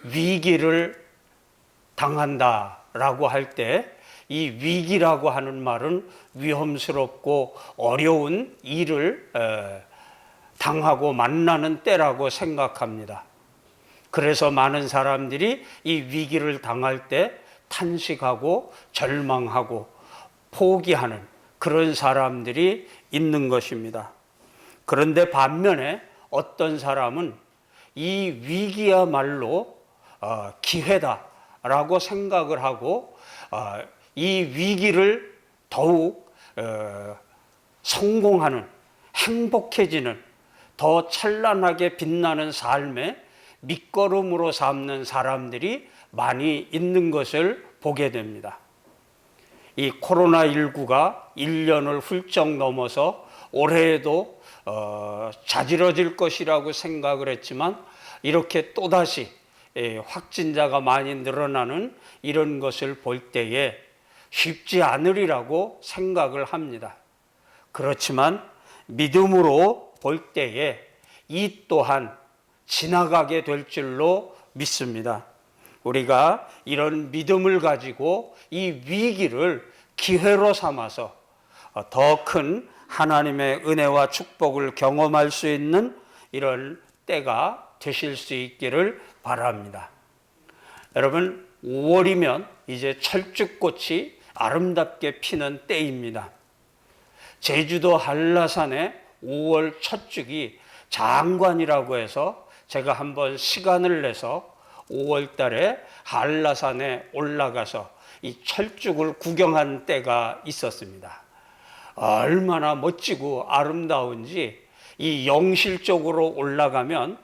위기를 당한다라고 할 때 이 위기라고 하는 말은 위험스럽고 어려운 일을 당하고 만나는 때라고 생각합니다. 그래서 많은 사람들이 이 위기를 당할 때 탄식하고 절망하고 포기하는 그런 사람들이 있는 것입니다. 그런데 반면에 어떤 사람은 이 위기야말로 기회다라고 생각을 하고 이 위기를 더욱 성공하는, 행복해지는, 더 찬란하게 빛나는 삶의 밑거름으로 삼는 사람들이 많이 있는 것을 보게 됩니다. 이 코로나19가 1년을 훌쩍 넘어서 올해에도 자지러질 것이라고 생각을 했지만 이렇게 또다시 확진자가 많이 늘어나는 이런 것을 볼 때에 쉽지 않으리라고 생각을 합니다. 그렇지만 믿음으로 볼 때에 이 또한 지나가게 될 줄로 믿습니다. 우리가 이런 믿음을 가지고 이 위기를 기회로 삼아서 더 큰 하나님의 은혜와 축복을 경험할 수 있는 이런 때가 되실 수 있기를 바랍니다. 여러분, 5월이면 이제 철쭉꽃이 아름답게 피는 때입니다. 제주도 한라산의 5월 첫 죽이 장관이라고 해서 제가 한번 시간을 내서 5월 달에 한라산에 올라가서 이 철쭉을 구경한 때가 있었습니다. 얼마나 멋지고 아름다운지 이 영실 쪽으로 올라가면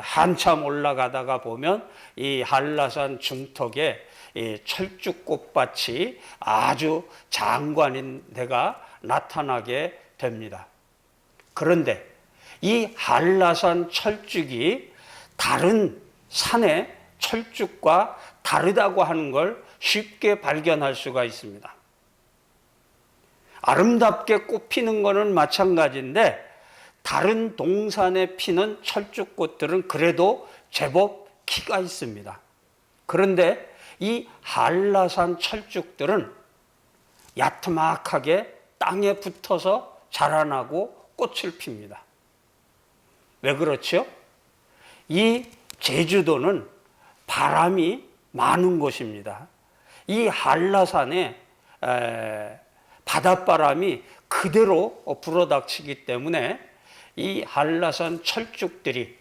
한참 올라가다가 보면 이 한라산 중턱에 이 철쭉꽃밭이 아주 장관인 데가 나타나게 됩니다. 그런데 이 한라산 철쭉이 다른 산의 철쭉과 다르다고 하는 걸 쉽게 발견할 수가 있습니다. 아름답게 꽃 피는 것은 마찬가지인데 다른 동산에 피는 철쭉꽃들은 그래도 제법 키가 있습니다. 그런데 이 한라산 철쭉들은 야트막하게 땅에 붙어서 자라나고 꽃을 핍니다. 왜 그렇죠? 이 제주도는 바람이 많은 곳입니다. 이 한라산에 바닷바람이 그대로 불어닥치기 때문에 이 한라산 철쭉들이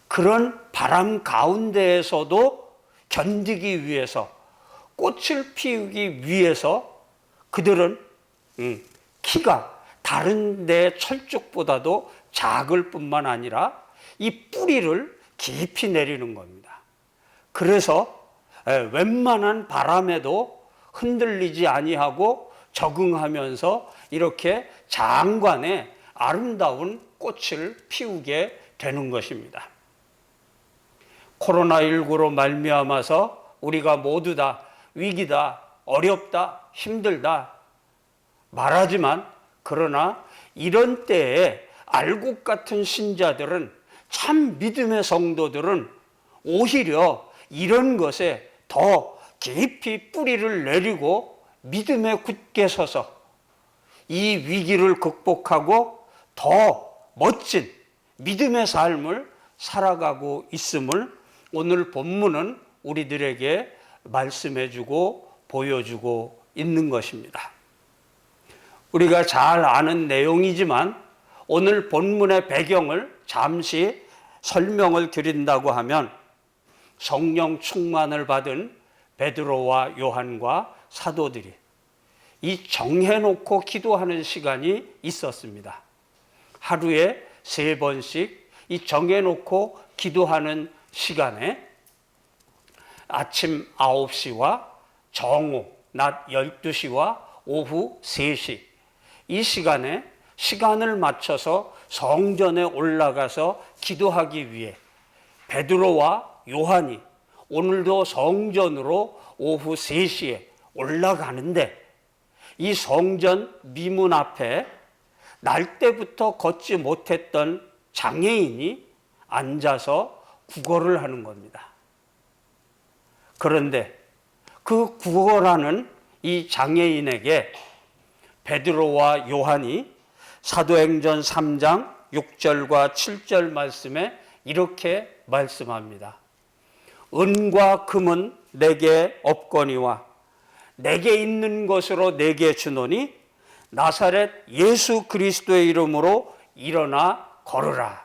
그런 바람 가운데에서도 견디기 위해서 꽃을 피우기 위해서 그들은 키가 다른 데 철쭉보다도 작을 뿐만 아니라 이 뿌리를 깊이 내리는 겁니다. 그래서 웬만한 바람에도 흔들리지 아니하고 적응하면서 이렇게 장관의 아름다운 꽃을 피우게 되는 것입니다. 코로나19로 말미암아서 우리가 모두 다 위기다, 어렵다, 힘들다 말하지만 그러나 이런 때에 알곡 같은 신자들은 참 믿음의 성도들은 오히려 이런 것에 더 깊이 뿌리를 내리고 믿음에 굳게 서서 이 위기를 극복하고 더 멋진 믿음의 삶을 살아가고 있음을 오늘 본문은 우리들에게 말씀해주고 보여주고 있는 것입니다. 우리가 잘 아는 내용이지만 오늘 본문의 배경을 잠시 설명을 드린다고 하면 성령 충만을 받은 베드로와 요한과 사도들이 이 정해놓고 기도하는 시간이 있었습니다. 하루에 3번씩 이 정해놓고 기도하는 시간에 아침 9시와 정오, 낮 12시와 오후 3시 이 시간에 시간을 맞춰서 성전에 올라가서 기도하기 위해 베드로와 요한이 오늘도 성전으로 오후 3시에 올라가는데 이 성전 미문 앞에 날 때부터 걷지 못했던 장애인이 앉아서 구걸을 하는 겁니다. 그런데 그 구걸하는 이 장애인에게 베드로와 요한이 사도행전 3장 6절과 7절 말씀에 이렇게 말씀합니다. 은과 금은 내게 없거니와 내게 있는 것으로 내게 주노니 나사렛 예수 그리스도의 이름으로 일어나 걸으라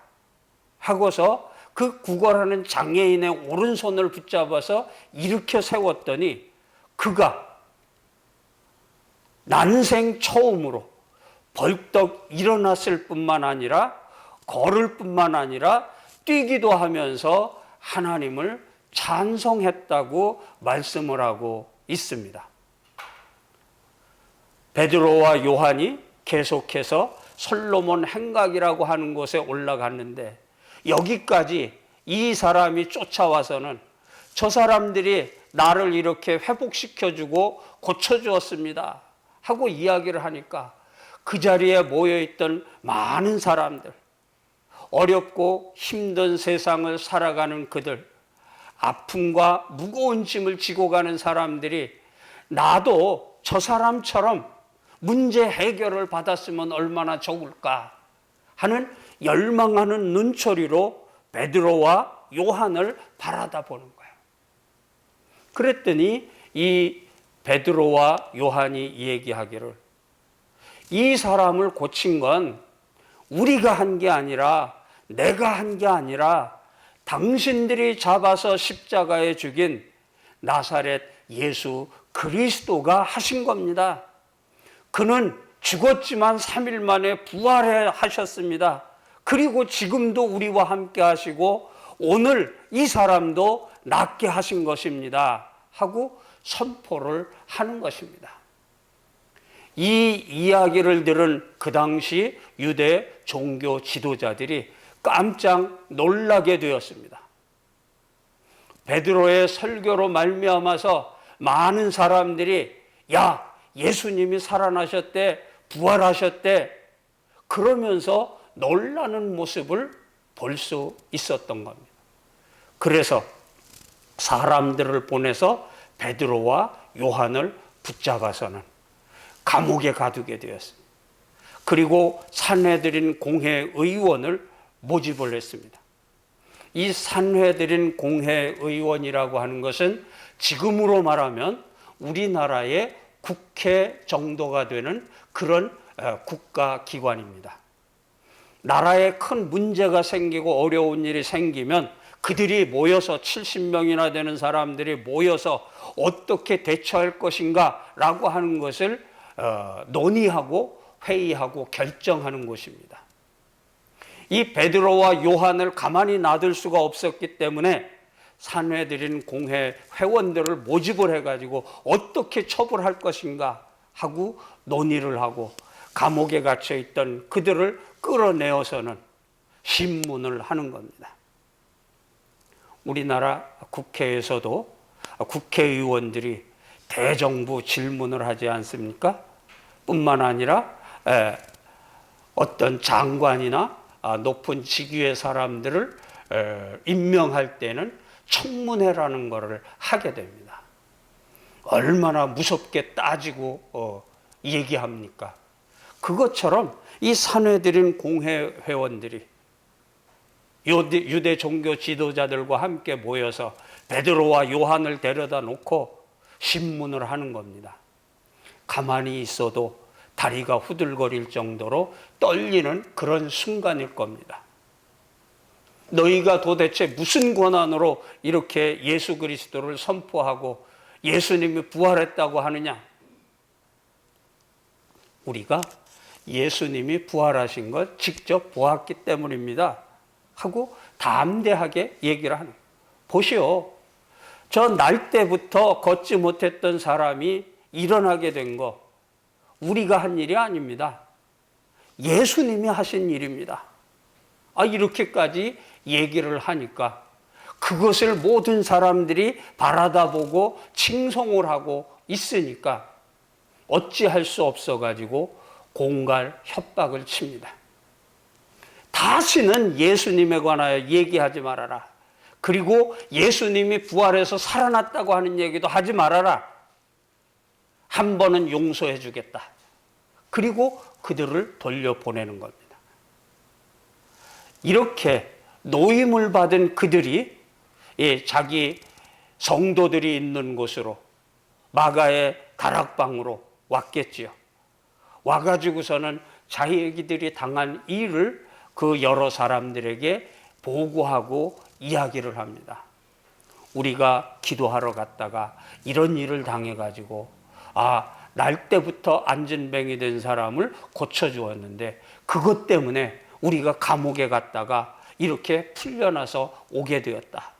하고서 그 구걸하는 장애인의 오른손을 붙잡아서 일으켜 세웠더니 그가 난생 처음으로 벌떡 일어났을 뿐만 아니라 걸을 뿐만 아니라 뛰기도 하면서 하나님을 찬송했다고 말씀을 하고 있습니다. 베드로와 요한이 계속해서 솔로몬 행각이라고 하는 곳에 올라갔는데 여기까지 이 사람이 쫓아와서는 저 사람들이 나를 이렇게 회복시켜주고 고쳐주었습니다 하고 이야기를 하니까 그 자리에 모여있던 많은 사람들, 어렵고 힘든 세상을 살아가는 그들, 아픔과 무거운 짐을 지고 가는 사람들이 나도 저 사람처럼 문제 해결을 받았으면 얼마나 좋을까 하는 열망하는 눈초리로 베드로와 요한을 바라다 보는 거예요. 그랬더니 이 베드로와 요한이 얘기하기를 이 사람을 고친 건 우리가 한 게 아니라 내가 한 게 아니라 당신들이 잡아서 십자가에 죽인 나사렛 예수 그리스도가 하신 겁니다. 그는 죽었지만 3일 만에 부활하셨습니다. 그리고 지금도 우리와 함께 하시고 오늘 이 사람도 낫게 하신 것입니다 하고 선포를 하는 것입니다. 이 이야기를 들은 그 당시 유대 종교 지도자들이 깜짝 놀라게 되었습니다. 베드로의 설교로 말미암아서 많은 사람들이 야, 예수님이 살아나셨대, 부활하셨대 그러면서 놀라는 모습을 볼 수 있었던 겁니다. 그래서 사람들을 보내서 베드로와 요한을 붙잡아서는 감옥에 가두게 되었습니다. 그리고 산헤드린 공회 의원을 모집을 했습니다. 이 산헤드린 공회 의원이라고 하는 것은 지금으로 말하면 우리나라의 국회 정도가 되는 그런 국가기관입니다. 나라에 큰 문제가 생기고 어려운 일이 생기면 그들이 모여서 70명이나 되는 사람들이 모여서 어떻게 대처할 것인가 라고 하는 것을 논의하고 회의하고 결정하는 곳입니다. 이 베드로와 요한을 가만히 놔둘 수가 없었기 때문에 산헤드린 공회 회원들을 모집을 해가지고 어떻게 처벌할 것인가 하고 논의를 하고 감옥에 갇혀있던 그들을 끌어내어서는 신문을 하는 겁니다. 우리나라 국회에서도 국회의원들이 대정부 질문을 하지 않습니까? 뿐만 아니라 어떤 장관이나 높은 직위의 사람들을 임명할 때는 청문회라는 것을 하게 됩니다. 얼마나 무섭게 따지고 얘기합니까? 그것처럼 이 산헤드린 공회 회원들이 유대 종교 지도자들과 함께 모여서 베드로와 요한을 데려다 놓고 신문을 하는 겁니다. 가만히 있어도 다리가 후들거릴 정도로 떨리는 그런 순간일 겁니다. 너희가 도대체 무슨 권한으로 이렇게 예수 그리스도를 선포하고 예수님이 부활했다고 하느냐? 우리가 예수님이 부활하신 걸 직접 보았기 때문입니다 하고 담대하게 얘기를 하는 거예요. 보시오, 저 날 때부터 걷지 못했던 사람이 일어나게 된 거 우리가 한 일이 아닙니다. 예수님이 하신 일입니다. 이렇게까지 얘기를 하니까 그것을 모든 사람들이 바라다보고 칭송을 하고 있으니까 어찌할 수 없어가지고 공갈 협박을 칩니다. 다시는 예수님에 관하여 얘기하지 말아라. 그리고 예수님이 부활해서 살아났다고 하는 얘기도 하지 말아라. 한 번은 용서해 주겠다. 그리고 그들을 돌려보내는 겁니다. 이렇게 노임을 받은 그들이 자기 성도들이 있는 곳으로 마가의 다락방으로 왔겠지요. 와가지고서는 자기들이 당한 일을 그 여러 사람들에게 보고하고 이야기를 합니다. 우리가 기도하러 갔다가 이런 일을 당해가지고 날 때부터 안진뱅이 된 사람을 고쳐주었는데 그것 때문에 우리가 감옥에 갔다가 이렇게 풀려나서 오게 되었다.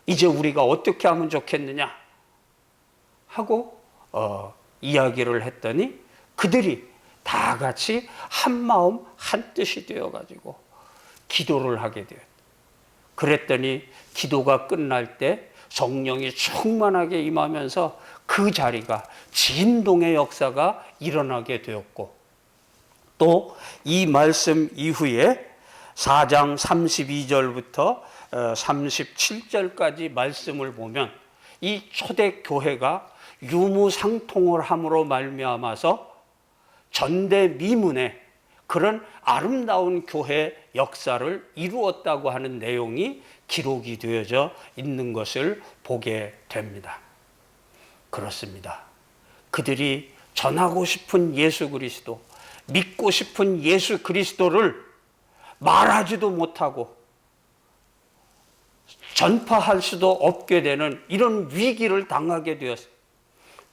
이제 우리가 어떻게 하면 좋겠느냐 하고 이야기를 했더니 그들이 다 같이 한 마음 한 뜻이 되어가지고 기도를 하게 되었다. 그랬더니 기도가 끝날 때 성령이 충만하게 임하면서 그 자리가 진동의 역사가 일어나게 되었고, 또 이 말씀 이후에 4장 32절부터 37절까지 말씀을 보면 이 초대교회가 유무상통을 함으로 말미암아서 전대미문의 그런 아름다운 교회 역사를 이루었다고 하는 내용이 기록이 되어져 있는 것을 보게 됩니다. 그렇습니다. 그들이 전하고 싶은 예수 그리스도, 믿고 싶은 예수 그리스도를 말하지도 못하고 전파할 수도 없게 되는 이런 위기를 당하게 되었습니다.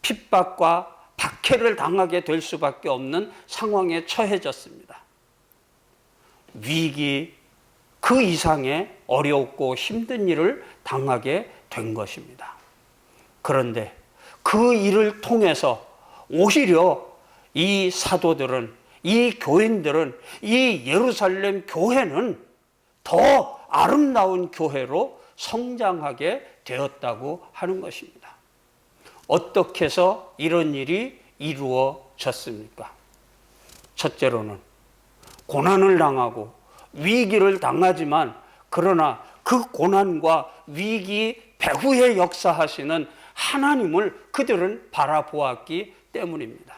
핍박과 박해를 당하게 될 수밖에 없는 상황에 처해졌습니다. 위기 그 이상의 어렵고 힘든 일을 당하게 된 것입니다. 그런데 그 일을 통해서 오히려 이 사도들은, 이 교인들은, 이 예루살렘 교회는 더 아름다운 교회로 성장하게 되었다고 하는 것입니다. 어떻게 해서 이런 일이 이루어졌습니까? 첫째로는 고난을 당하고 위기를 당하지만 그러나 그 고난과 위기 배후에 역사하시는 하나님을 그들은 바라보았기 때문입니다.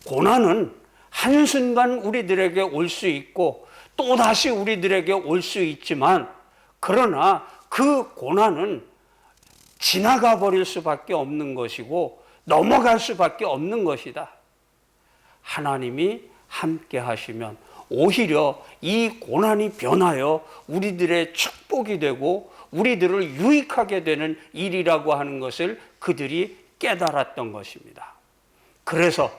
고난은 한순간 우리들에게 올 수 있고 또다시 우리들에게 올 수 있지만 그러나 그 고난은 지나가 버릴 수밖에 없는 것이고 넘어갈 수밖에 없는 것이다. 하나님이 함께 하시면 오히려 이 고난이 변하여 우리들의 축복이 되고 우리들을 유익하게 되는 일이라고 하는 것을 그들이 깨달았던 것입니다. 그래서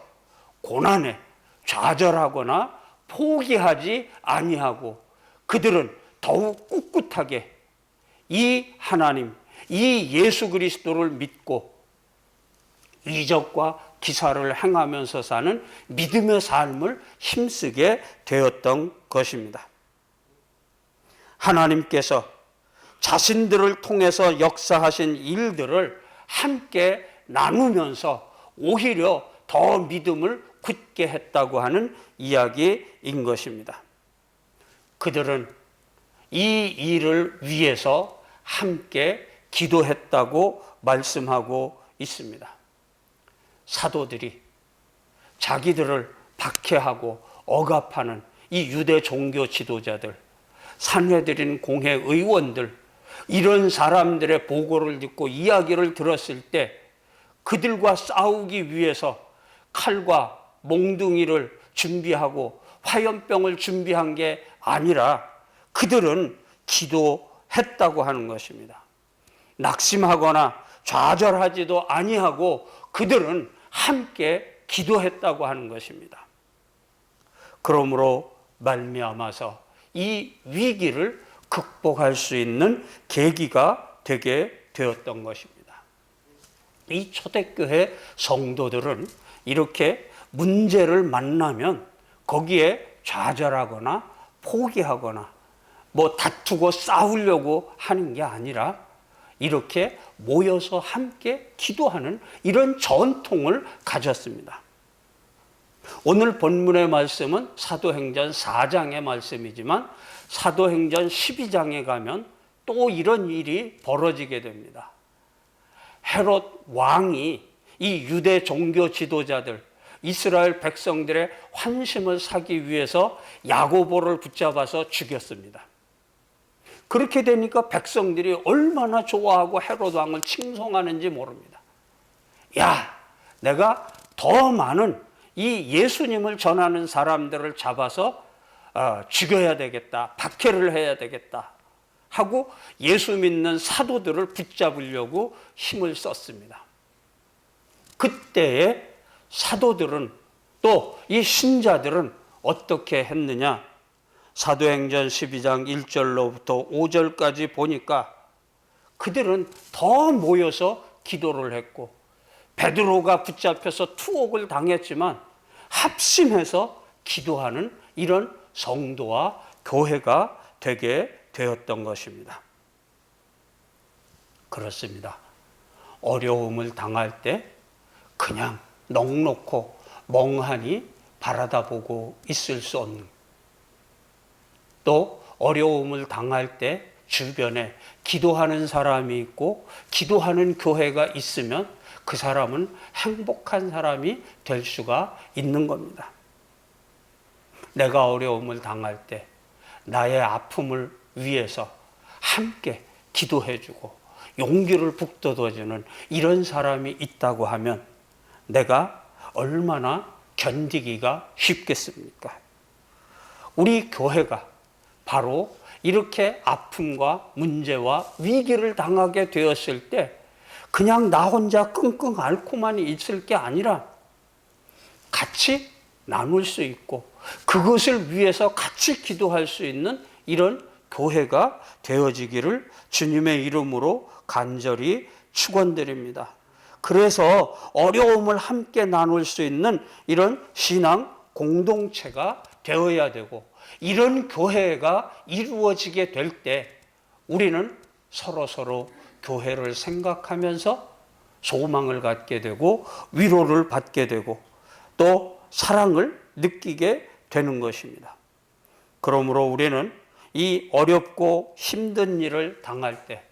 고난에 좌절하거나 포기하지 아니하고 그들은 더욱 꿋꿋하게 이 하나님, 이 예수 그리스도를 믿고 이적과 기사를 행하면서 사는 믿음의 삶을 힘쓰게 되었던 것입니다. 하나님께서 자신들을 통해서 역사하신 일들을 함께 나누면서 오히려 더 믿음을 굳게 했다고 하는 이야기인 것입니다. 그들은 이 일을 위해서 함께 기도했다고 말씀하고 있습니다. 사도들이 자기들을 박해하고 억압하는 이 유대 종교 지도자들, 산헤드린 공회 의원들, 이런 사람들의 보고를 듣고 이야기를 들었을 때 그들과 싸우기 위해서 칼과 몽둥이를 준비하고 화염병을 준비한 게 아니라 그들은 기도했다고 하는 것입니다. 낙심하거나 좌절하지도 아니하고 그들은 함께 기도했다고 하는 것입니다. 그러므로 말미암아서 이 위기를 극복할 수 있는 계기가 되게 되었던 것입니다. 이 초대교회 성도들은 이렇게 문제를 만나면 거기에 좌절하거나 포기하거나 다투고 싸우려고 하는 게 아니라 이렇게 모여서 함께 기도하는 이런 전통을 가졌습니다. 오늘 본문의 말씀은 사도행전 4장의 말씀이지만 사도행전 12장에 가면 또 이런 일이 벌어지게 됩니다. 헤롯 왕이 이 유대 종교 지도자들, 이스라엘 백성들의 환심을 사기 위해서 야고보를 붙잡아서 죽였습니다. 그렇게 되니까 백성들이 얼마나 좋아하고 헤롯 왕을 칭송하는지 모릅니다. 야, 내가 더 많은 이 예수님을 전하는 사람들을 잡아서 죽여야 되겠다, 박해를 해야 되겠다 하고 예수 믿는 사도들을 붙잡으려고 힘을 썼습니다. 그때에 사도들은, 또 이 신자들은 어떻게 했느냐? 사도행전 12장 1절로부터 5절까지 보니까 그들은 더 모여서 기도를 했고, 베드로가 붙잡혀서 투옥을 당했지만 합심해서 기도하는 이런 성도와 교회가 되게 되었던 것입니다. 그렇습니다. 어려움을 당할 때 그냥 넋놓고 멍하니 바라다보고 있을 수 없는, 또 어려움을 당할 때 주변에 기도하는 사람이 있고 기도하는 교회가 있으면 그 사람은 행복한 사람이 될 수가 있는 겁니다. 내가 어려움을 당할 때 나의 아픔을 위해서 함께 기도해주고 용기를 북돋아주는 이런 사람이 있다고 하면 내가 얼마나 견디기가 쉽겠습니까? 우리 교회가 바로 이렇게 아픔과 문제와 위기를 당하게 되었을 때 그냥 나 혼자 끙끙 앓고만 있을 게 아니라 같이 나눌 수 있고 그것을 위해서 같이 기도할 수 있는 이런 교회가 되어지기를 주님의 이름으로 간절히 축원드립니다. 그래서 어려움을 함께 나눌 수 있는 이런 신앙 공동체가 되어야 되고, 이런 교회가 이루어지게 될 때 우리는 서로 교회를 생각하면서 소망을 갖게 되고 위로를 받게 되고 또 사랑을 느끼게 되는 것입니다. 그러므로 우리는 이 어렵고 힘든 일을 당할 때,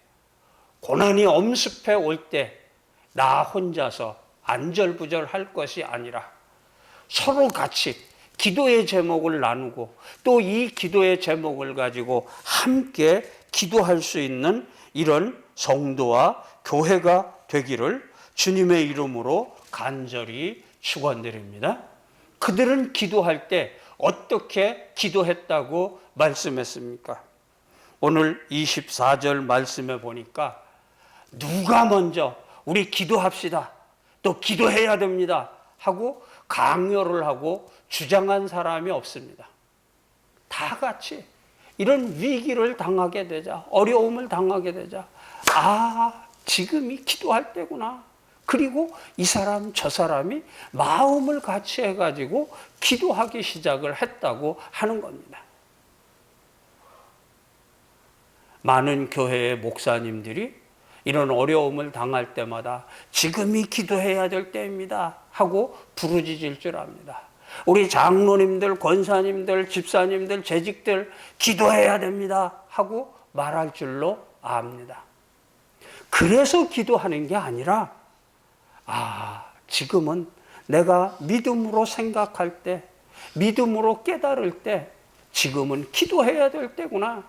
고난이 엄습해 올 때 나 혼자서 안절부절할 것이 아니라 서로 같이 기도의 제목을 나누고 또 이 기도의 제목을 가지고 함께 기도할 수 있는 이런 성도와 교회가 되기를 주님의 이름으로 간절히 축원드립니다. 그들은 기도할 때 어떻게 기도했다고 말씀했습니까? 오늘 24절 말씀에 보니까 누가 먼저 우리 기도합시다, 또 기도해야 됩니다 하고 강요를 하고 주장한 사람이 없습니다. 다 같이 이런 위기를 당하게 되자, 어려움을 당하게 되자, 지금이 기도할 때구나. 그리고 이 사람 저 사람이 마음을 같이 해가지고 기도하기 시작을 했다고 하는 겁니다. 많은 교회의 목사님들이 이런 어려움을 당할 때마다 지금이 기도해야 될 때입니다 하고 부르짖을 줄 압니다. 우리 장로님들, 권사님들, 집사님들, 재직들 기도해야 됩니다 하고 말할 줄로 압니다. 그래서 기도하는 게 아니라 지금은 내가 믿음으로 생각할 때, 믿음으로 깨달을 때 지금은 기도해야 될 때구나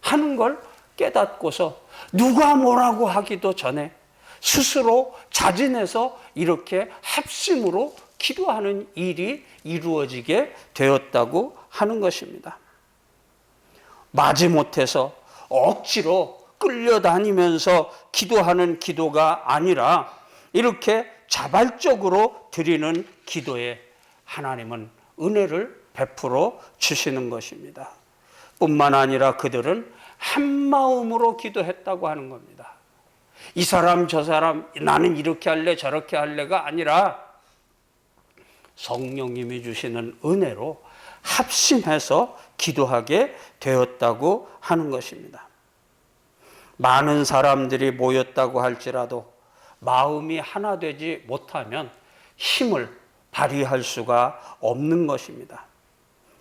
하는 걸 깨닫고서 누가 뭐라고 하기도 전에 스스로 자진해서 이렇게 합심으로 기도하는 일이 이루어지게 되었다고 하는 것입니다. 마지못해서 억지로 끌려다니면서 기도하는 기도가 아니라 이렇게 자발적으로 드리는 기도에 하나님은 은혜를 베풀어 주시는 것입니다. 뿐만 아니라 그들은 한 마음으로 기도했다고 하는 겁니다. 이 사람 저 사람 나는 이렇게 할래 저렇게 할래가 아니라 성령님이 주시는 은혜로 합심해서 기도하게 되었다고 하는 것입니다. 많은 사람들이 모였다고 할지라도 마음이 하나 되지 못하면 힘을 발휘할 수가 없는 것입니다.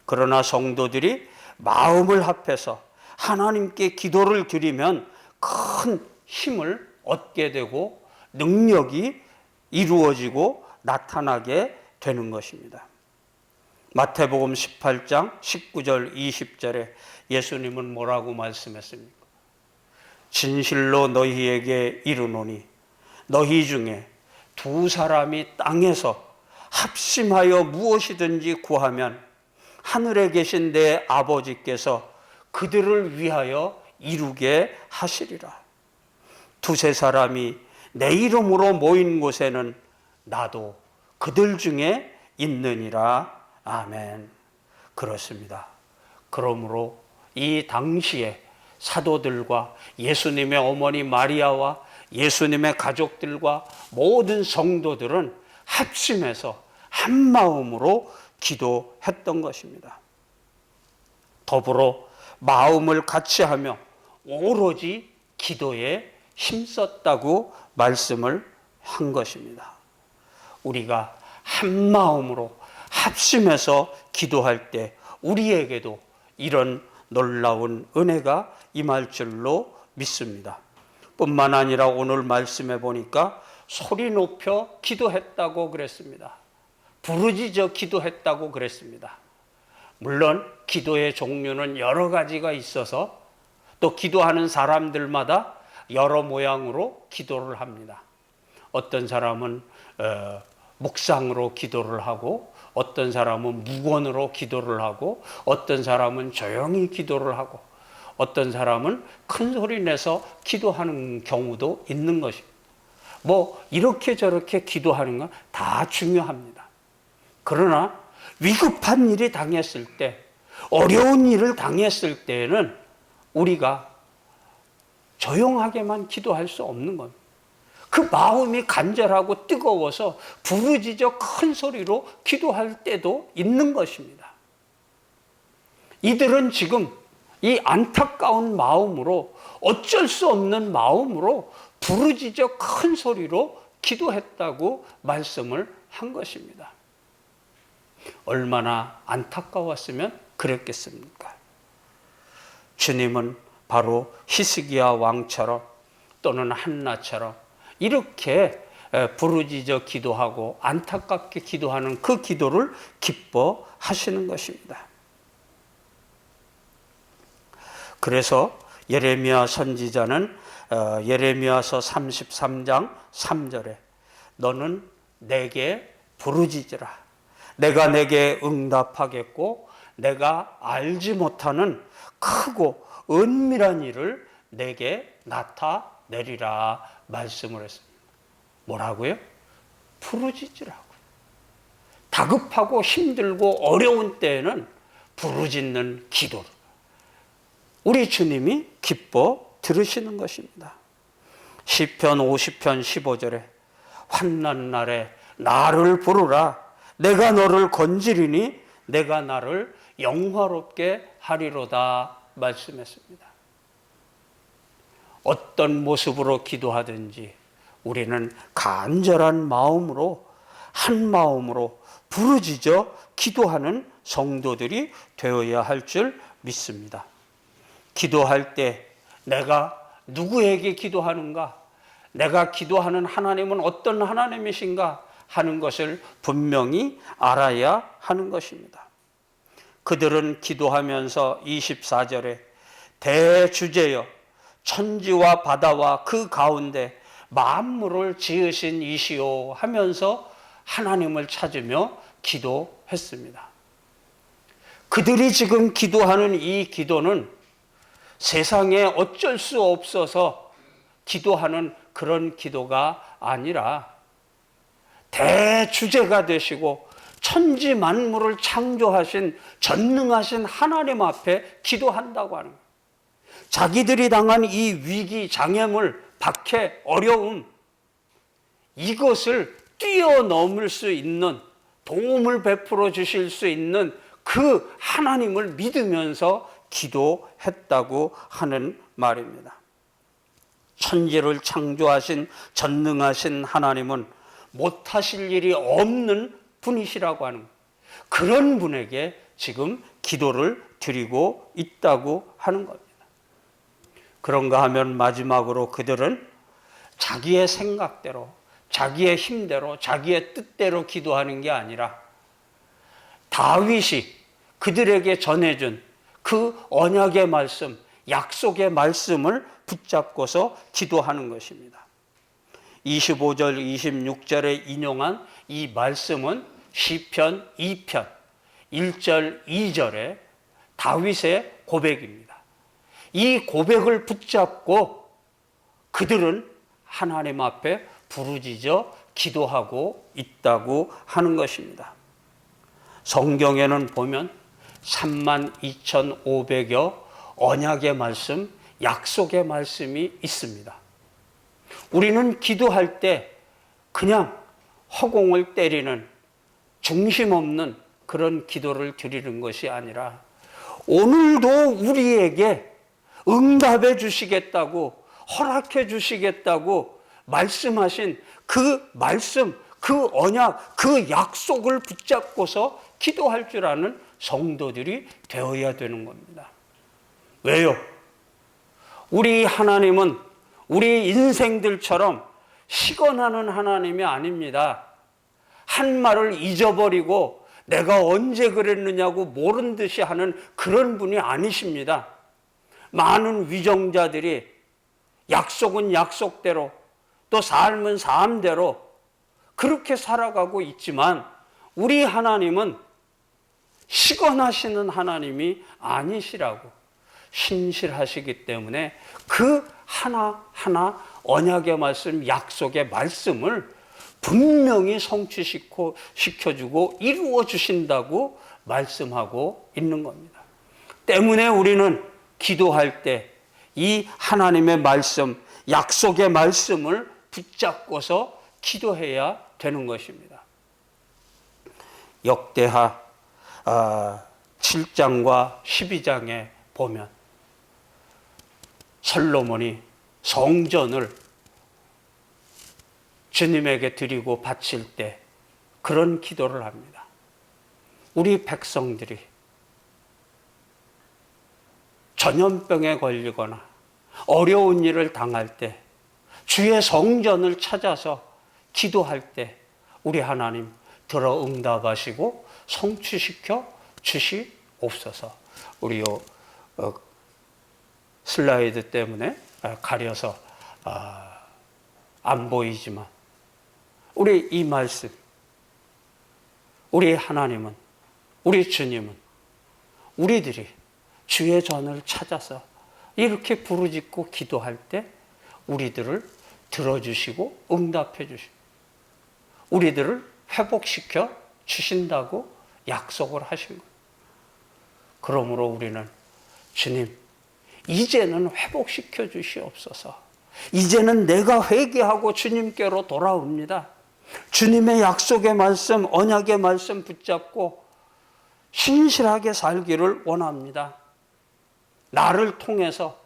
그러나 성도들이 마음을 합해서 하나님께 기도를 드리면 큰 힘을 얻게 되고 능력이 이루어지고 나타나게 되는 것입니다. 마태복음 18장 19절 20절에 예수님은 뭐라고 말씀했습니까? 진실로 너희에게 이르노니 너희 중에 두 사람이 땅에서 합심하여 무엇이든지 구하면 하늘에 계신 내 아버지께서 그들을 위하여 이루게 하시리라. 두세 사람이 내 이름으로 모인 곳에는 나도 그들 중에 있느니라. 아멘. 그렇습니다. 그러므로 이 당시에 사도들과 예수님의 어머니 마리아와 예수님의 가족들과 모든 성도들은 합심해서 한 마음으로 기도했던 것입니다. 더불어 마음을 같이 하며 오로지 기도에 힘썼다고 말씀을 한 것입니다. 우리가 한 마음으로 합심해서 기도할 때 우리에게도 이런 놀라운 은혜가 임할 줄로 믿습니다. 뿐만 아니라 오늘 말씀해 보니까 소리 높여 기도했다고 그랬습니다. 부르짖어 기도했다고 그랬습니다. 물론 기도의 종류는 여러 가지가 있어서 또 기도하는 사람들마다 여러 모양으로 기도를 합니다. 어떤 사람은 묵상으로 기도를 하고 어떤 사람은 묵언으로 기도를 하고 어떤 사람은 조용히 기도를 하고 어떤 사람은 큰 소리 내서 기도하는 경우도 있는 것입니다. 뭐 이렇게 저렇게 기도하는 건 다 중요합니다. 그러나 위급한 일이 당했을 때, 어려운 일을 당했을 때에는 우리가 조용하게만 기도할 수 없는 겁니다. 그 마음이 간절하고 뜨거워서 부르짖어 큰 소리로 기도할 때도 있는 것입니다. 이들은 지금 이 안타까운 마음으로 어쩔 수 없는 마음으로 부르짖어 큰 소리로 기도했다고 말씀을 한 것입니다. 얼마나 안타까웠으면 그랬겠습니까? 주님은 바로 히스기야 왕처럼 또는 한나처럼 이렇게 부르짖어 기도하고 안타깝게 기도하는 그 기도를 기뻐하시는 것입니다. 그래서 예레미야 선지자는 예레미야서 33장 3절에 너는 내게 부르짖으라. 내가 내게 응답하겠고 내가 알지 못하는 크고 은밀한 일을 내게 나타내리라 말씀을 했습니다. 뭐라고요? 부르짖으라고. 다급하고 힘들고 어려운 때에는 부르짖는 기도를 우리 주님이 기뻐 들으시는 것입니다. 시편 50편 15절에 환난 날에 나를 부르라. 내가 너를 건지리니 내가 나를 영화롭게 하리로다 말씀했습니다. 어떤 모습으로 기도하든지 우리는 간절한 마음으로 한 마음으로 부르짖어 기도하는 성도들이 되어야 할 줄 믿습니다. 기도할 때 내가 누구에게 기도하는가? 내가 기도하는 하나님은 어떤 하나님이신가? 하는 것을 분명히 알아야 하는 것입니다. 그들은 기도하면서 24절에 대주제여 천지와 바다와 그 가운데 만물을 지으신 이시오 하면서 하나님을 찾으며 기도했습니다. 그들이 지금 기도하는 이 기도는 세상에 어쩔 수 없어서 기도하는 그런 기도가 아니라 대주제가 되시고 천지 만물을 창조하신 전능하신 하나님 앞에 기도한다고 하는 거예요. 자기들이 당한 이 위기, 장애물, 박해, 어려움 이것을 뛰어넘을 수 있는 도움을 베풀어 주실 수 있는 그 하나님을 믿으면서 기도했다고 하는 말입니다. 천지를 창조하신 전능하신 하나님은 못하실 일이 없는 분이시라고 하는 거예요. 그런 분에게 지금 기도를 드리고 있다고 하는 겁니다. 그런가 하면 마지막으로 그들은 자기의 생각대로, 자기의 힘대로, 자기의 뜻대로 기도하는 게 아니라 다윗이 그들에게 전해준 그 언약의 말씀, 약속의 말씀을 붙잡고서 기도하는 것입니다. 25절, 26절에 인용한 이 말씀은 시편 2편 1절, 2절의 다윗의 고백입니다. 이 고백을 붙잡고 그들은 하나님 앞에 부르짖어 기도하고 있다고 하는 것입니다. 성경에는 보면 32,500여 언약의 말씀, 약속의 말씀이 있습니다. 우리는 기도할 때 그냥 허공을 때리는 중심 없는 그런 기도를 드리는 것이 아니라 오늘도 우리에게 응답해 주시겠다고, 허락해 주시겠다고 말씀하신 그 말씀, 그 언약, 그 약속을 붙잡고서 기도할 줄 아는 성도들이 되어야 되는 겁니다. 왜요? 우리 하나님은 우리 인생들처럼 시건하는 하나님이 아닙니다. 한 말을 잊어버리고 내가 언제 그랬느냐고 모른 듯이 하는 그런 분이 아니십니다. 많은 위정자들이 약속은 약속대로, 또 삶은 삶대로 그렇게 살아가고 있지만 우리 하나님은 시건하시는 하나님이 아니시라고, 신실하시기 때문에 그 하나하나 언약의 말씀, 약속의 말씀을 분명히 성취시켜주고 이루어 주신다고 말씀하고 있는 겁니다. 때문에 우리는 기도할 때 이 하나님의 말씀, 약속의 말씀을 붙잡고서 기도해야 되는 것입니다. 역대하 7장과 12장에 보면 솔로몬이 성전을 주님에게 드리고 바칠 때 그런 기도를 합니다. 우리 백성들이 전염병에 걸리거나 어려운 일을 당할 때 주의 성전을 찾아서 기도할 때 우리 하나님 들어 응답하시고 성취시켜 주시옵소서. 우리 슬라이드 때문에 가려서 안 보이지만 우리 이 말씀, 우리 하나님은, 우리 주님은 우리들이 주의 전을 찾아서 이렇게 부르짖고 기도할 때 우리들을 들어주시고 응답해 주시고 우리들을 회복시켜 주신다고 약속을 하신 거예요. 그러므로 우리는 주님, 이제는 회복시켜 주시옵소서. 이제는 내가 회개하고 주님께로 돌아옵니다. 주님의 약속의 말씀, 언약의 말씀 붙잡고 신실하게 살기를 원합니다. 나를 통해서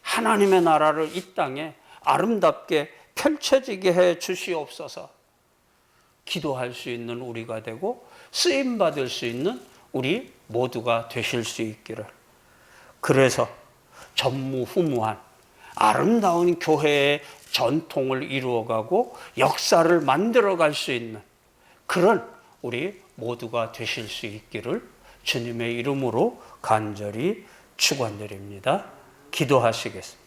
하나님의 나라를 이 땅에 아름답게 펼쳐지게 해 주시옵소서. 기도할 수 있는 우리가 되고 쓰임받을 수 있는 우리 모두가 되실 수 있기를. 그래서 전무후무한 아름다운 교회의 전통을 이루어가고 역사를 만들어갈 수 있는 그런 우리 모두가 되실 수 있기를 주님의 이름으로 간절히 축원드립니다. 기도하시겠습니다.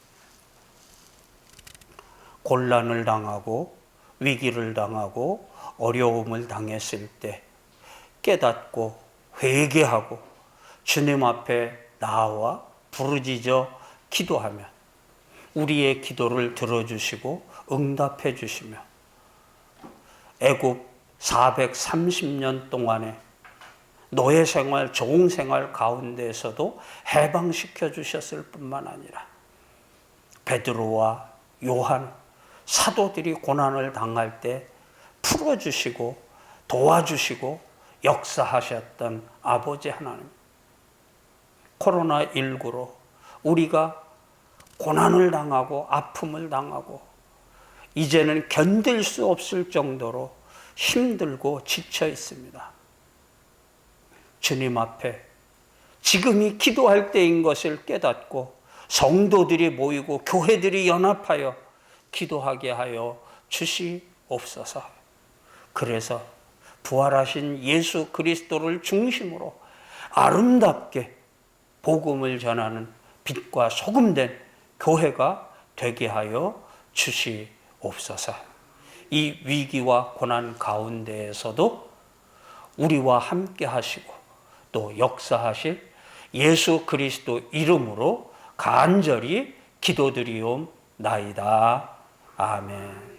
곤란을 당하고 위기를 당하고 어려움을 당했을 때 깨닫고 회개하고 주님 앞에 나와 부르짖어 기도하면 우리의 기도를 들어주시고 응답해 주시며 애굽 430년 동안에 노예 생활, 종 생활 가운데에서도 해방시켜 주셨을 뿐만 아니라 베드로와 요한 사도들이 고난을 당할 때 풀어주시고 도와주시고 역사하셨던 아버지 하나님, 코로나19로 우리가 고난을 당하고 아픔을 당하고 이제는 견딜 수 없을 정도로 힘들고 지쳐 있습니다. 주님 앞에 지금이 기도할 때인 것을 깨닫고 성도들이 모이고 교회들이 연합하여 기도하게 하여 주시옵소서. 그래서 부활하신 예수 그리스도를 중심으로 아름답게 복음을 전하는 빛과 소금된 교회가 되게 하여 주시옵소서. 이 위기와 고난 가운데에서도 우리와 함께 하시고 또 역사하실 예수 그리스도 이름으로 간절히 기도드리옵나이다. 아멘.